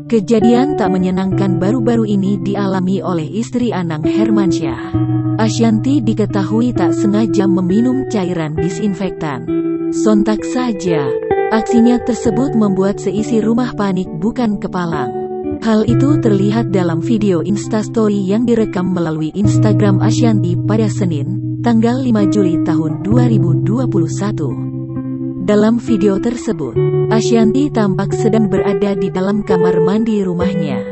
Kejadian tak menyenangkan baru-baru ini dialami oleh istri Anang Hermansyah. Ashanty diketahui tak sengaja meminum cairan disinfektan. Sontak saja, aksinya tersebut membuat seisi rumah panik bukan kepalang. Hal itu terlihat dalam video Instastory yang direkam melalui Instagram Ashanty pada Senin, tanggal 5 Juli tahun 2021. Dalam video tersebut, Ashanty tampak sedang berada di dalam kamar mandi rumahnya.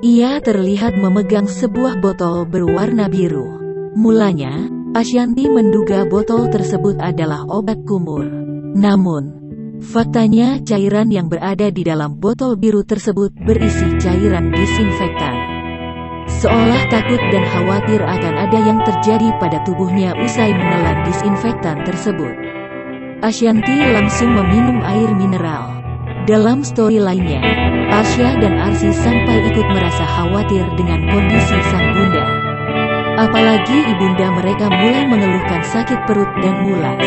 Ia terlihat memegang sebuah botol berwarna biru. Mulanya, Ashanty menduga botol tersebut adalah obat kumur. Namun, faktanya cairan yang berada di dalam botol biru tersebut berisi cairan disinfektan. Seolah takut dan khawatir akan ada yang terjadi pada tubuhnya usai menelan disinfektan tersebut, Ashanty langsung meminum air mineral. Dalam story lainnya, Asya dan Arsy sampai ikut merasa khawatir dengan kondisi sang bunda. Apalagi ibunda mereka mulai mengeluhkan sakit perut dan mulas.